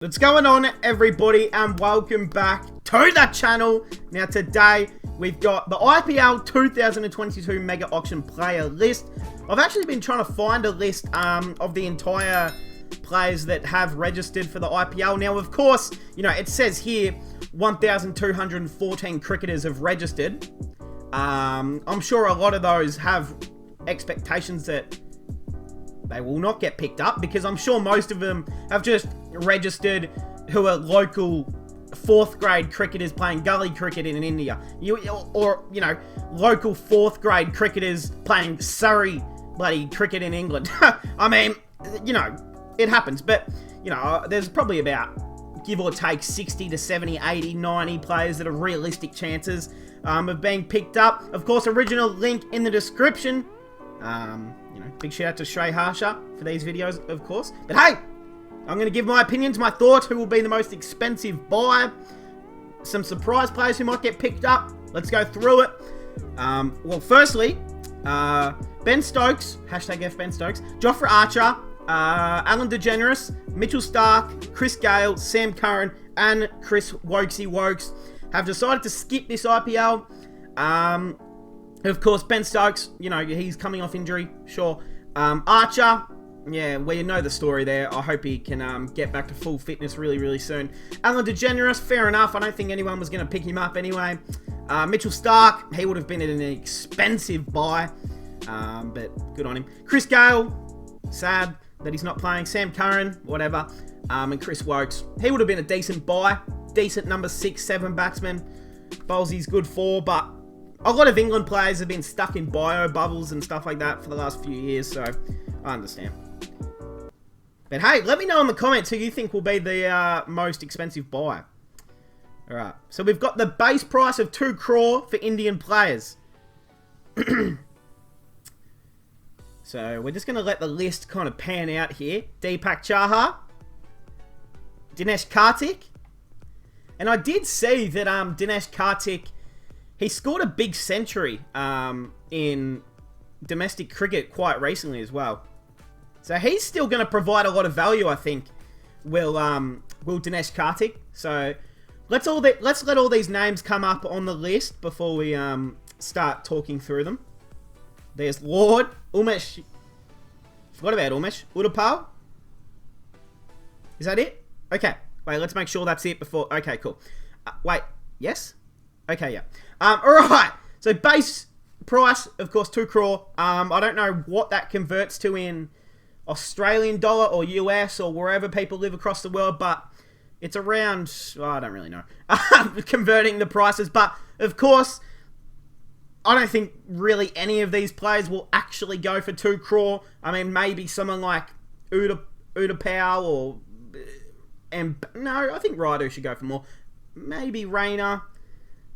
What's going on, everybody, and welcome back to the channel. Now today we've got the IPL 2022 Mega Auction player list. I've actually been trying to find a list of the entire players that have registered for the IPL. Now, of course, you know, it says here 1,214 cricketers have registered. I'm sure a lot of those have expectations that they will not get picked up, because I'm sure most of them have just registered who are local 4th grade cricketers playing gully cricket in India. Or, you know, local 4th grade cricketers playing Surrey bloody cricket in England. I mean, you know, it happens. But, you know, there's probably about, give or take, 60 to 70, 80, 90 players that have realistic chances of being picked up. Of course, original link in the description. You know, big shout out to Shrey Harsha for these videos, of course. But hey, I'm going to give my opinions, my thoughts, who will be the most expensive buy, some surprise players who might get picked up. Let's go through it. Well, firstly, Ben Stokes, hashtag F Ben Stokes, Jofra Archer, Alan DeGeneres, Mitchell Starc, Chris Gale, Sam Curran, and Chris Wokes have decided to skip this IPL. Of course, Ben Stokes, you know, he's coming off injury, sure. Archer, yeah, well, you know the story there. I hope he can get back to full fitness really soon. Alan DeGeneres, fair enough. I don't think anyone was going to pick him up anyway. Mitchell Starc, he would have been an expensive buy, but good on him. Chris Gale, sad that he's not playing. Sam Curran, whatever. And Chris Wokes, he would have been a decent buy. Decent number 6, 7 batsman. Bowlsy's good 4, but a lot of England players have been stuck in bio bubbles and stuff like that for the last few years, so I understand. But hey, let me know in the comments who you think will be the most expensive buy. Alright, so we've got the base price of 2 crore for Indian players. So we're just going to let the list kind of pan out here. Deepak Chahar, Dinesh Karthik. And I did see that Dinesh Karthik, he scored a big century in domestic cricket quite recently as well. So he's still going to provide a lot of value, I think, will Dinesh Karthik. So let's let all these names come up on the list before we start talking through them. There's Lord, Umesh. Forgot about Umesh. Udapal. Is that it? Okay. Wait, let's make sure that's it before. Okay, cool. Wait, yes? Okay, yeah. Alright, so base price, of course, 2 crore. I don't know what that converts to in Australian dollar or US or wherever people live across the world, but it's around, I don't really know, converting the prices. But, of course, I don't think really any of these players will actually go for 2 crore. I mean, maybe someone like Udapal or... no, I think Raidu should go for more. Maybe Rayner.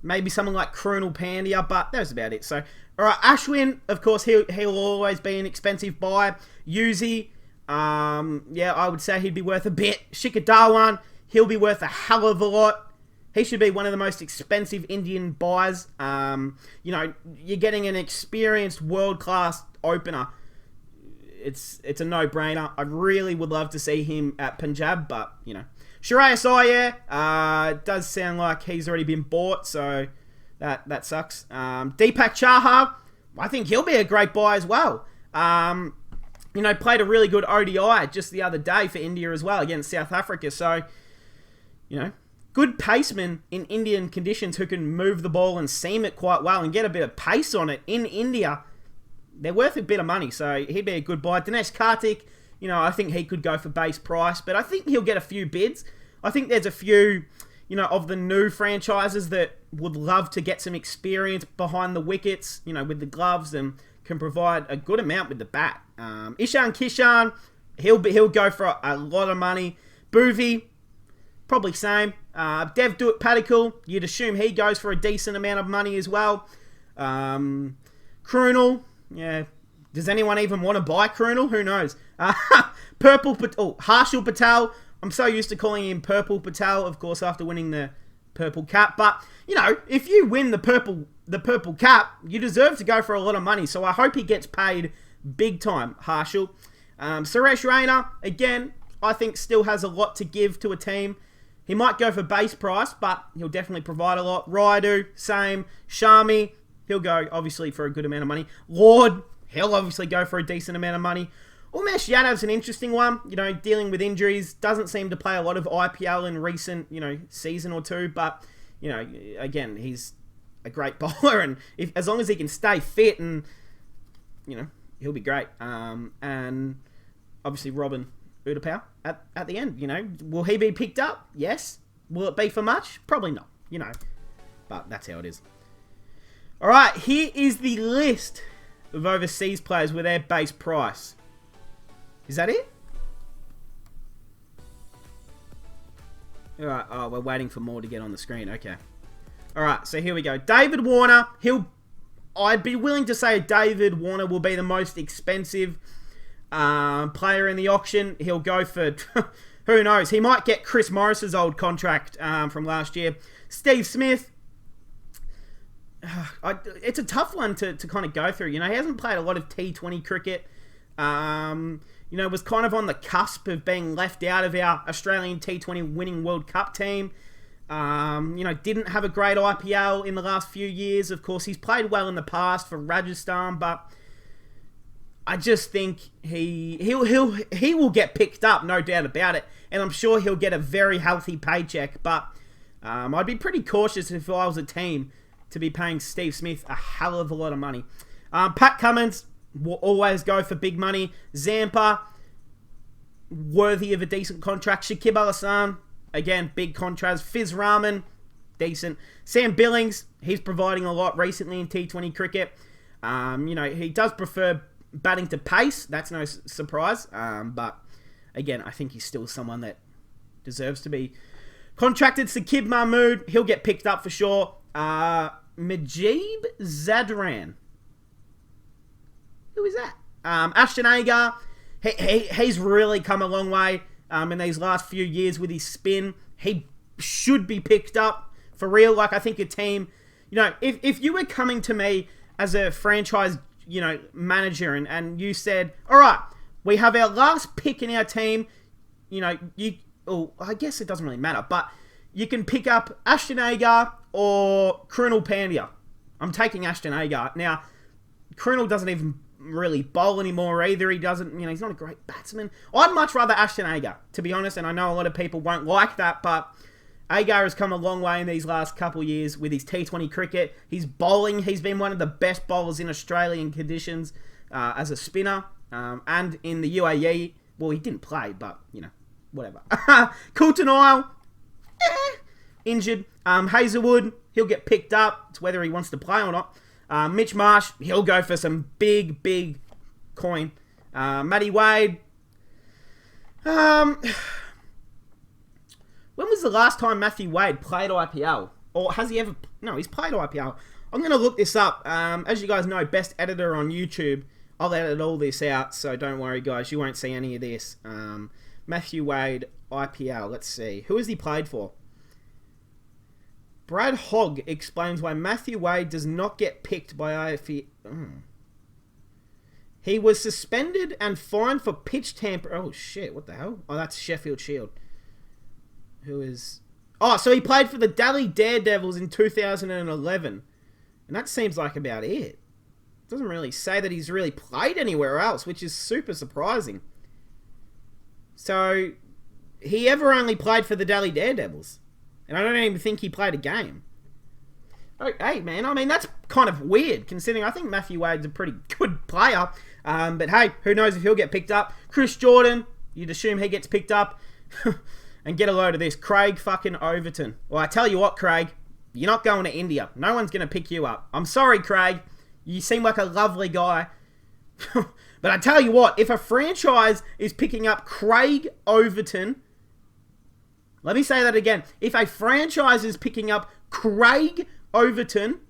Maybe someone like Krunal Pandya, but that's about it. So, alright, Ashwin, of course, he'll always be an expensive buy. Yuzi, yeah, I would say he'd be worth a bit. Shikhar Dhawan, he'll be worth a hell of a lot. He should be one of the most expensive Indian buys. You know, you're getting an experienced world-class opener. It's a no-brainer. I really would love to see him at Punjab, but, you know. Shreyas Iyer, it does sound like he's already been bought, so that sucks. Deepak Chahar, I think he'll be a great buy as well. You know, played a really good ODI just the other day for India as well against South Africa, so, you know, good paceman in Indian conditions who can move the ball and seam it quite well and get a bit of pace on it in India. They're worth a bit of money, so he'd be a good buy. Dinesh Karthik, you know, I think he could go for base price, but I think he'll get a few bids. I think there's a few, you know, of the new franchises that would love to get some experience behind the wickets, you know, with the gloves, and can provide a good amount with the bat. Ishan Kishan, he'll go for a lot of money. Bhuvi, probably same. Dev Padikal, you'd assume he goes for a decent amount of money as well. Krunal, yeah. Does anyone even want to buy Krunal? Who knows? Harshal Patel. I'm so used to calling him Purple Patel, of course, after winning the purple cap. But, you know, if you win the purple cap, you deserve to go for a lot of money. So I hope he gets paid big time, Harshal. Suresh Raina, again, I think, still has a lot to give to a team. He might go for base price, but he'll definitely provide a lot. Raidu, same. Shami, he'll go, obviously, for a good amount of money. Lord, he'll obviously go for a decent amount of money. Umesh Yadav's an interesting one, dealing with injuries. Doesn't seem to play a lot of IPL in recent, season or two. But, again, he's a great bowler. And as long as he can stay fit and, he'll be great. And obviously Robin Udapau at the end, Will he be picked up? Yes. Will it be for much? Probably not, But that's how it is. All right, here is the list of overseas players with their base price. Is that it? All right. Oh, we're waiting for more to get on the screen. Okay. All right. So here we go. David Warner. I'd be willing to say David Warner will be the most expensive player in the auction. He'll go for, who knows? He might get Chris Morris's old contract from last year. Steve Smith. It's a tough one to kind of go through. He hasn't played a lot of T20 cricket. Was kind of on the cusp of being left out of our Australian T20 winning World Cup team. Didn't have a great IPL in the last few years. Of course, he's played well in the past for Rajasthan, but I just think he will get picked up, no doubt about it. And I'm sure he'll get a very healthy paycheck. But I'd be pretty cautious if I was a team to be paying Steve Smith a hell of a lot of money. Pat Cummins will always go for big money. Zampa, worthy of a decent contract. Shakib Al Hasan, again, big contrast. Fiz Rahman, decent. Sam Billings, he's providing a lot recently in T20 cricket. He does prefer batting to pace. That's no surprise. But again, I think he's still someone that deserves to be contracted. Saqib Mahmood, he'll get picked up for sure. Majib Zadran. Who is that? Ashton Agar. He's really come a long way in these last few years with his spin. He should be picked up for real. I think a team, if you were coming to me as a franchise, manager and you said, all right, we have our last pick in our team, I guess it doesn't really matter, but you can pick up Ashton Agar or Krunal Pandya. I'm taking Ashton Agar. Now, Krunal doesn't even really bowl anymore either. He doesn't, he's not a great batsman. I'd much rather Ashton Agar, to be honest, and I know a lot of people won't like that, but Agar has come a long way in these last couple of years with his T20 cricket. His bowling, he's been one of the best bowlers in Australian conditions as a spinner. And in the UAE, well, he didn't play, but, whatever. Coulton Isle, injured. Hazelwood, he'll get picked up. It's whether he wants to play or not. Mitch Marsh, he'll go for some big coin. Matty Wade. When was the last time Matthew Wade played IPL? Or has he ever... No, he's played IPL. I'm going to look this up. As you guys know, best editor on YouTube. I'll edit all this out, so don't worry, guys. You won't see any of this. Matthew Wade, IPL. Let's see. Who has he played for? Brad Hogg explains why Matthew Wade does not get picked by IFE. He was suspended and fined for pitch tamper. Oh, shit. What the hell? Oh, that's Sheffield Shield. Who is... Oh, so he played for the Delhi Daredevils in 2011. And that seems like about it. Doesn't really say that he's really played anywhere else, which is super surprising. So, he ever only played for the Delhi Daredevils. And I don't even think he played a game. Oh, hey, man, I mean, that's kind of weird, considering I think Matthew Wade's a pretty good player. But hey, who knows if he'll get picked up. Chris Jordan, you'd assume he gets picked up. And get a load of this. Craig fucking Overton. Well, I tell you what, Craig, you're not going to India. No one's going to pick you up. I'm sorry, Craig. You seem like a lovely guy. But I tell you what, if a franchise is picking up Craig Overton... Let me say that again. If a franchise is picking up Craig Overton,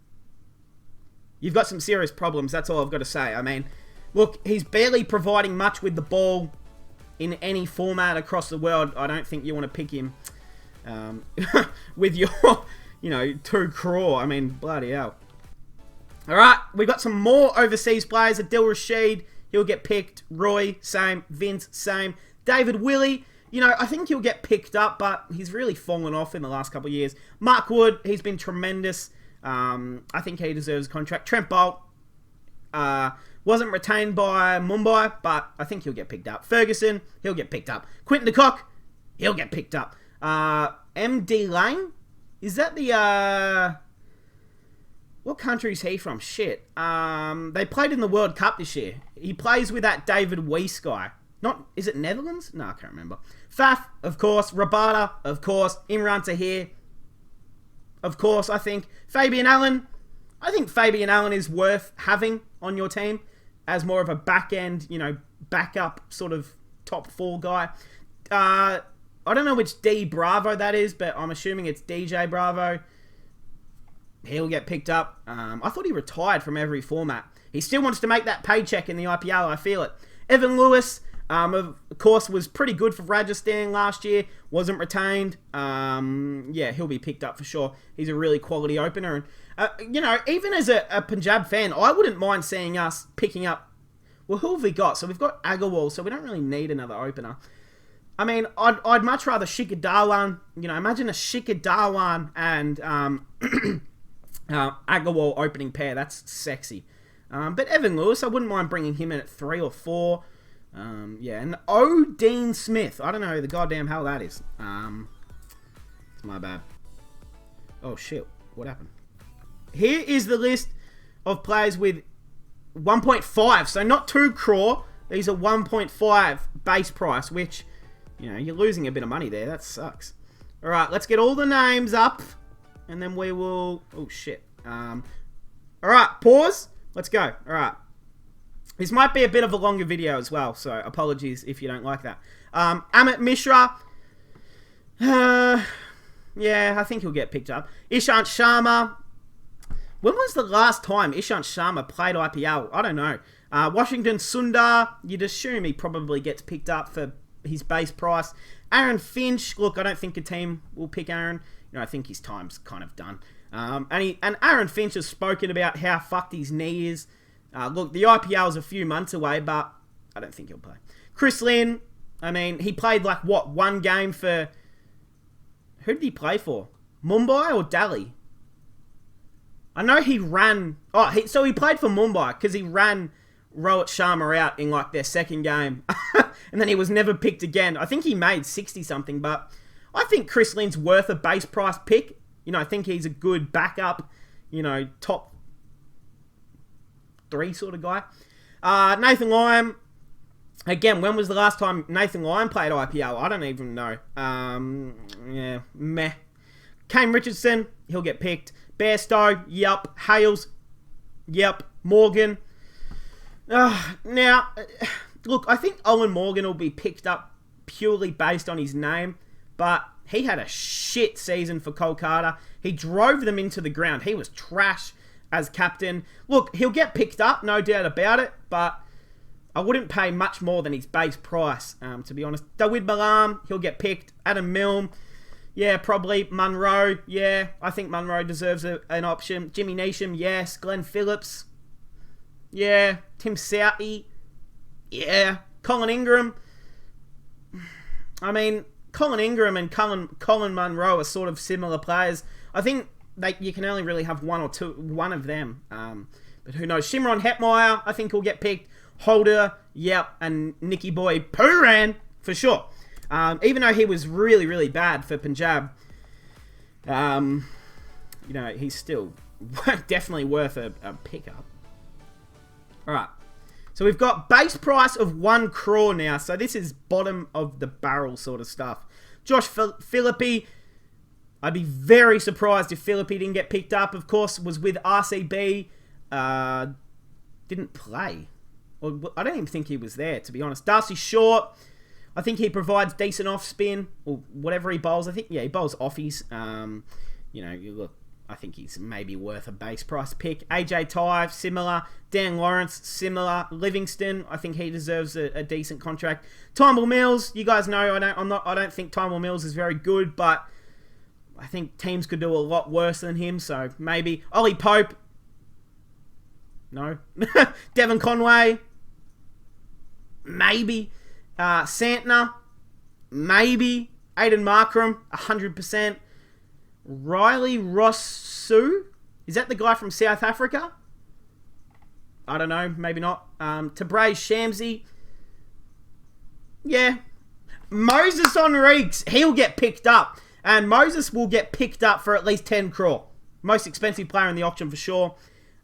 you've got some serious problems. That's all I've got to say. I mean, look, he's barely providing much with the ball in any format across the world. I don't think you want to pick him with your, 2 crore. I mean, bloody hell. All right, we've got some more overseas players. Adil Rashid, he'll get picked. Roy, same. Vince, same. David Willey, I think he'll get picked up, but he's really fallen off in the last couple of years. Mark Wood, he's been tremendous. I think he deserves a contract. Trent Bolt wasn't retained by Mumbai, but I think he'll get picked up. Ferguson, he'll get picked up. Quinton de Kock, he'll get picked up. MD Lang, is that the... what country is he from? Shit. They played in the World Cup this year. He plays with that David Weiss guy. Is it Netherlands? No, I can't remember. Faf, of course. Rabada, of course. Imran Tahir, of course, I think. Fabian Allen. I think Fabian Allen is worth having on your team as more of a back-end, backup sort of top 4 guy. I don't know which D Bravo that is, but I'm assuming it's DJ Bravo. He'll get picked up. I thought he retired from every format. He still wants to make that paycheck in the IPL. I feel it. Evan Lewis, of course, was pretty good for Rajasthan last year. Wasn't retained. Yeah, he'll be picked up for sure. He's a really quality opener. And, even as a Punjab fan, I wouldn't mind seeing us picking up... Well, who have we got? So we've got Agarwal, so we don't really need another opener. I mean, I'd much rather Shikhar Dhawan. Imagine a Shikhar Dhawan and... Agarwal opening pair, that's sexy. But Evan Lewis, I wouldn't mind bringing him in at 3 or 4. Yeah, and Dean Smith. I don't know who the goddamn hell that is. It's my bad. Oh shit, what happened? Here is the list of players with 1.5, so not 2 crore. These are 1.5 base price, which, you're losing a bit of money there. That sucks. Alright, let's get all the names up. And then we will... Oh, shit. Alright, pause. Let's go. Alright. This might be a bit of a longer video as well, so apologies if you don't like that. Amit Mishra. Yeah, I think he'll get picked up. Ishant Sharma. When was the last time Ishant Sharma played IPL? I don't know. Washington Sundar. You'd assume he probably gets picked up for his base price. Aaron Finch. Look, I don't think a team will pick Aaron. I think his time's kind of done. And Aaron Finch has spoken about how fucked his knee is. Look, the IPL's a few months away, but I don't think he'll play. Chris Lynn, I mean, he played one game for... Who did he play for? Mumbai or Delhi? I know he ran... So he played for Mumbai because he ran Rohit Sharma out in their second game. And then he was never picked again. I think he made 60-something, but... I think Chris Lynn's worth a base price pick. I think he's a good backup, top 3 sort of guy. Nathan Lyon. Again, when was the last time Nathan Lyon played IPL? I don't even know. Yeah, meh. Kane Richardson, he'll get picked. Bairstow, yep. Hales, yep. Morgan. Now, look, I think Owen Morgan will be picked up purely based on his name. But he had a shit season for Kolkata. He drove them into the ground. He was trash as captain. Look, he'll get picked up, no doubt about it. But I wouldn't pay much more than his base price, to be honest. Dawid Malam, he'll get picked. Adam Milne, yeah, probably. Munro, yeah. I think Munro deserves an option. Jimmy Neesham, yes. Glenn Phillips, yeah. Tim Southey, yeah. Colin Ingram. I mean... Colin Ingram and Colin Munro are sort of similar players. I think you can only really have one of them. But who knows? Shimron Hetmeyer, I think, will get picked. Holder, yep. And Nicky Boy Pooran, for sure. Even though he was really, really bad for Punjab, he's still definitely worth a pickup. All right. So we've got base price of 1 crore now. So this is bottom of the barrel sort of stuff. Josh Philippi. I'd be very surprised if Philippi didn't get picked up. Of course, was with RCB. Didn't play. Well, I don't even think he was there, to be honest. Darcy Short. I think he provides decent off spin. Or whatever he bowls. I think, yeah, he bowls offies. Look. I think he's maybe worth a base price pick. AJ Tive, similar. Dan Lawrence, similar. Livingston, I think he deserves a decent contract. Tymel Mills, you guys know I don't think Tymel Mills is very good, but I think teams could do a lot worse than him. So maybe Ollie Pope. No. Devon Conway. Maybe. Santner. maybe. Aiden Markram, 100%. Riley Rossou, is that the guy from South Africa? I don't know, maybe not. Tabraiz Shamsi, yeah. Moses Enriques, he'll get picked up. And Moses will get picked up for at least 10 crore. Most expensive player in the auction for sure.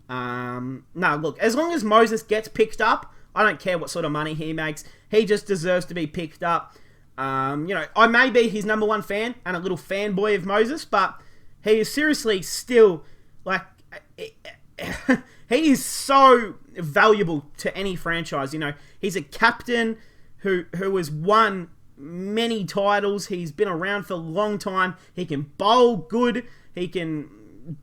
No, look, as long as Moses gets picked up, I don't care what sort of money he makes. He just deserves to be picked up. I may be his number one fan and a little fanboy of Moses, but he is seriously still, like, he is so valuable to any franchise. He's a captain who has won many titles. He's been around for a long time. He can bowl good. He can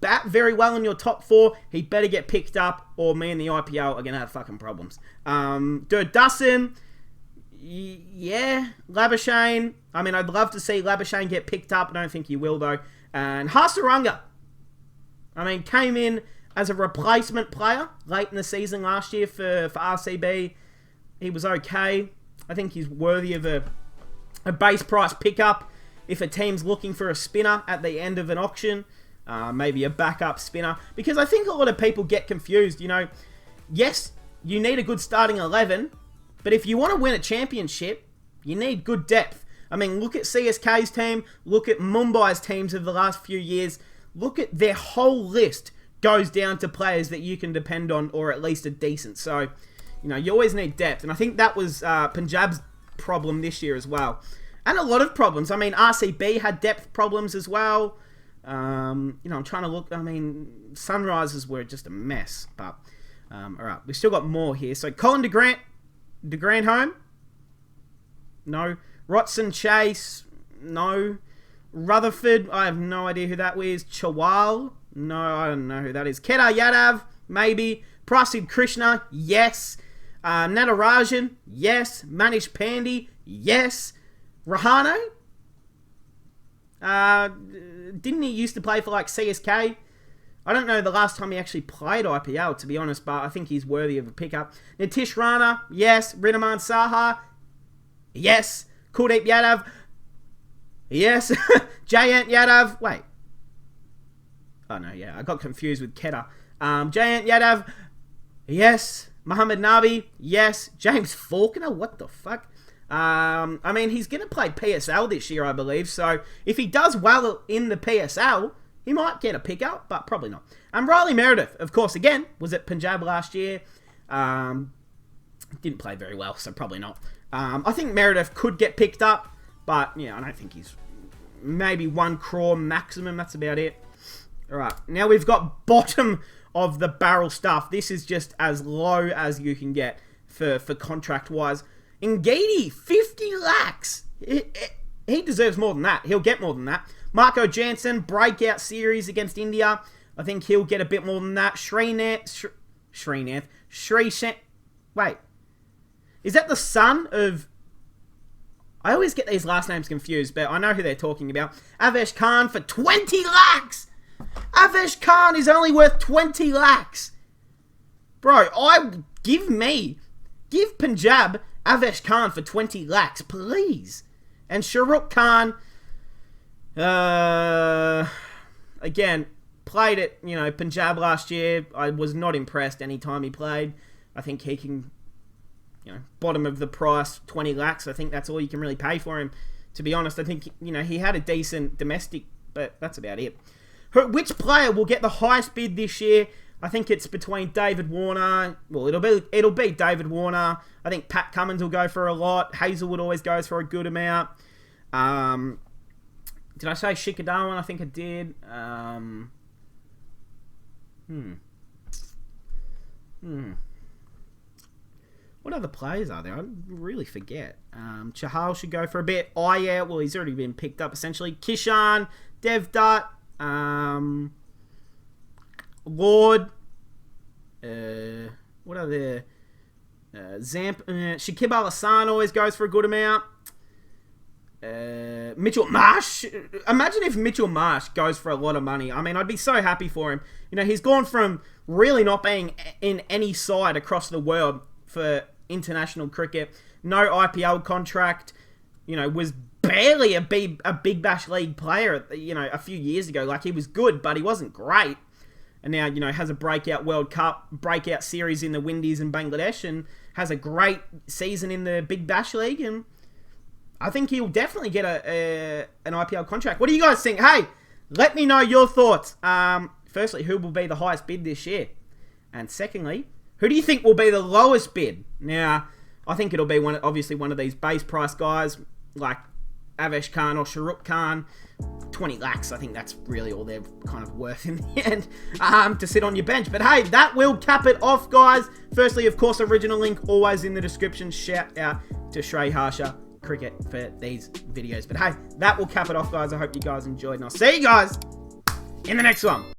bat very well in your top four. He better get picked up, or me and the IPL are going to have fucking problems. Dustin, yeah. Labuschagne, I mean, I'd love to see Labuschagne get picked up. I don't think he will, though. And Hasaranga, I mean, came in as a replacement player late in the season last year for RCB. He was okay. I think he's worthy of a base price pickup if a team's looking for a spinner at the end of an auction. Maybe a backup spinner. Because I think a lot of people get confused. Yes, you need a good starting 11. But if you want to win a championship, you need good depth. I mean, look at CSK's team. Look at Mumbai's teams of the last few years. Look at their whole list goes down to players that you can depend on, or at least are decent. So, you always need depth. And I think that was Punjab's problem this year as well. And a lot of problems. I mean, RCB had depth problems as well. I'm trying to look. I mean, Sunrisers were just a mess. But, all right, we've still got more here. So, Colin DeGrant home? No. Rotson Chase? No. Rutherford? I have no idea who that is. Chawal? No, I don't know who that is. Kedar Yadav? Maybe. Prasid Krishna? Yes. Natarajan? Yes. Manish Pandey? Yes. Rahane? Didn't he used to play for like CSK? I don't know the last time he actually played IPL, to be honest, but I think he's worthy of a pickup. Nitish Rana? Yes. Rinaman Saha? Yes. Kuldeep Yadav? Yes. Jayant Yadav? Wait. Oh, no, yeah. I got confused with Kedar. Jayant Yadav? Yes. Muhammad Nabi? Yes. James Faulkner? What the fuck? I mean, he's going to play PSL this year, I believe. So, if he does well in the PSL, he might get a pickup, but probably not. Riley Meredith, of course, again, was at Punjab last year. Didn't play very well, so probably not. I think Meredith could get picked up, but, I don't think he's maybe 1 crore maximum. That's about it. All right, now we've got bottom of the barrel stuff. This is just as low as you can get for contract-wise. Ngidi, 50 lakhs. He deserves more than that. He'll get more than that. Marco Jansen, breakout series against India. I think he'll get a bit more than that. Wait. Is that the son of... I always get these last names confused, but I know who they're talking about. Avesh Khan for 20 lakhs. Avesh Khan is only worth 20 lakhs. Bro, give Punjab Avesh Khan for 20 lakhs, please. And Shahrukh Khan, again, played at, Punjab last year. I was not impressed any time he played. I think he can, bottom of the price, 20 lakhs. I think that's all you can really pay for him. To be honest, I think, he had a decent domestic, but that's about it. Which player will get the highest bid this year? I think it's between David Warner. Well, it'll be David Warner. I think Pat Cummins will go for a lot. Hazelwood always goes for a good amount. Did I say Shikadawan? I think I did. What other players are there? I really forget. Chahal should go for a bit. Oh, yeah. Well, he's already been picked up, essentially. Kishan, Devdutt, Lord. What are there? Shakib Al-Hassan always goes for a good amount. Mitchell Marsh. Imagine if Mitchell Marsh goes for a lot of money. I mean, I'd be so happy for him. He's gone from really not being in any side across the world for international cricket. No IPL contract. Was barely a Big Bash League player, you know, a few years ago. Like, he was good, but he wasn't great. And now, you know, has a breakout World Cup, breakout series in the Windies and Bangladesh, and has a great season in the Big Bash League. And I think he'll definitely get an IPL contract. What do you guys think? Hey, let me know your thoughts. Firstly, who will be the highest bid this year? And secondly, who do you think will be the lowest bid? Now, I think it'll be obviously one of these base price guys like Avesh Khan or Shahrukh Khan. 20 lakhs, I think that's really all they're kind of worth in the end, to sit on your bench. But hey, that will cap it off, guys. Firstly, of course, original link always in the description. Shout out to Shrey Harsha Cricket for these videos. But hey, that will cap it off, guys. I hope you guys enjoyed, and I'll see you guys in the next one.